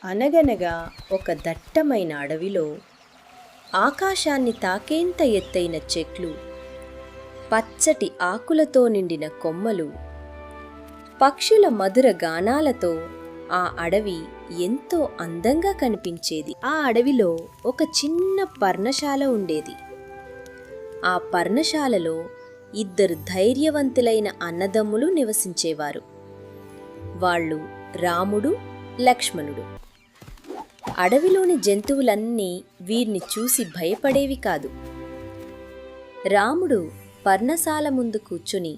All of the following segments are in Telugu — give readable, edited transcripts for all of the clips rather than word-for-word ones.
అనగనగా ఒక దట్టమైన అడవిలో ఆకాశాన్ని తాకేంత ఎత్తైన చెట్లు, పచ్చటి ఆకులతో నిండిన కొమ్మలు, పక్షుల మధుర గానాలతో ఆ అడవి ఎంతో అందంగా కనిపించేది. ఆ అడవిలో ఒక చిన్న పర్ణశాల ఉండేది. ఆ పర్ణశాలలో ఇద్దరు ధైర్యవంతులైన అన్నదమ్ములు నివసించేవారు. వాళ్ళు రాముడు, లక్ష్మణుడు. అడవిలోని జంతువులన్నీ వీరిని చూసి భయపడేవి కాదు. రాముడు పర్ణశాల ముందు కూర్చుని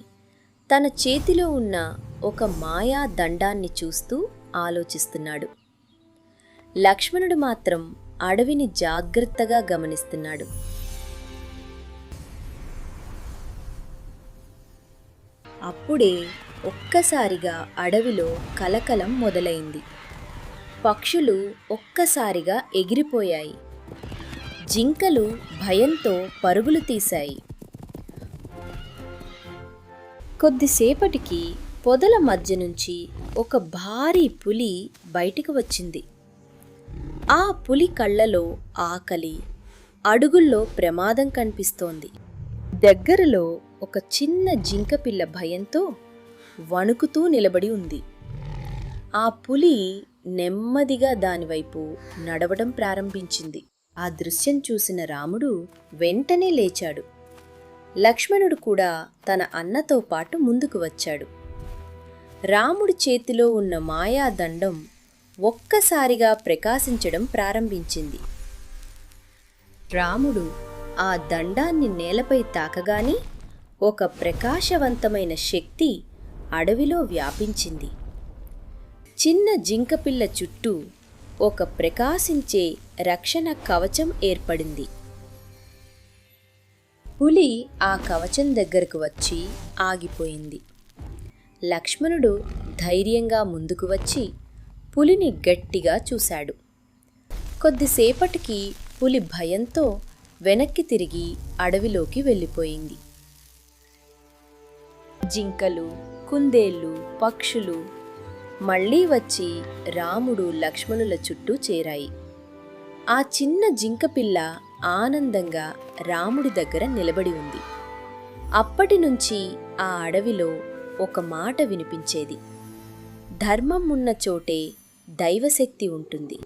తన చేతిలో ఉన్న ఒక మాయా దండాన్ని చూస్తూ ఆలోచిస్తున్నాడు. లక్ష్మణుడు మాత్రం అడవిని జాగ్రత్తగా గమనిస్తున్నాడు. అప్పుడే ఒక్కసారిగా అడవిలో కలకలం మొదలైంది. పక్షులు ఒక్కసారిగా ఎగిరిపోయాయి. జింకలు భయంతో పరుగులు తీశాయి. కొద్దిసేపటికి పొదల మధ్య నుంచి ఒక భారీ పులి బయటికి వచ్చింది. ఆ పులి కళ్ళలో ఆకలి, అడుగుల్లో ప్రమాదం కనిపిస్తోంది. దగ్గరలో ఒక చిన్న జింకపిల్ల భయంతో వణుకుతూ నిలబడి ఉంది. ఆ పులి నెమ్మదిగా దానివైపు నడవడం ప్రారంభించింది. ఆ దృశ్యం చూసిన రాముడు వెంటనే లేచాడు. లక్ష్మణుడు కూడా తన అన్నతో పాటు ముందుకు వచ్చాడు. రాముడి చేతిలో ఉన్న మాయాదండం ఒక్కసారిగా ప్రకాశించడం ప్రారంభించింది. రాముడు ఆ దండాన్ని నేలపై తాకగానే ఒక ప్రకాశవంతమైన శక్తి అడవిలో వ్యాపించింది. చిన్న జింకపిల్ల చుట్టూ ఒక ప్రకాశించే రక్షణ కవచం ఏర్పడింది. పులి ఆ కవచం దగ్గరకు వచ్చి ఆగిపోయింది. లక్ష్మణుడు ధైర్యంగా ముందుకు వచ్చి పులిని గట్టిగా చూశాడు. కొద్దిసేపటికి పులి భయంతో వెనక్కి తిరిగి అడవిలోకి వెళ్ళిపోయింది. జింకలు, కుందేళ్ళు, పక్షులు మళ్లీ వచ్చి రాముడు, లక్ష్మణుల చుట్టూ చేరాయి. ఆ చిన్న జింకపిల్ల ఆనందంగా రాముడి దగ్గర నిలబడి ఉంది. అప్పటినుంచి ఆ అడవిలో ఒక మాట వినిపించేది: ధర్మం ఉన్న చోటే దైవశక్తి ఉంటుంది.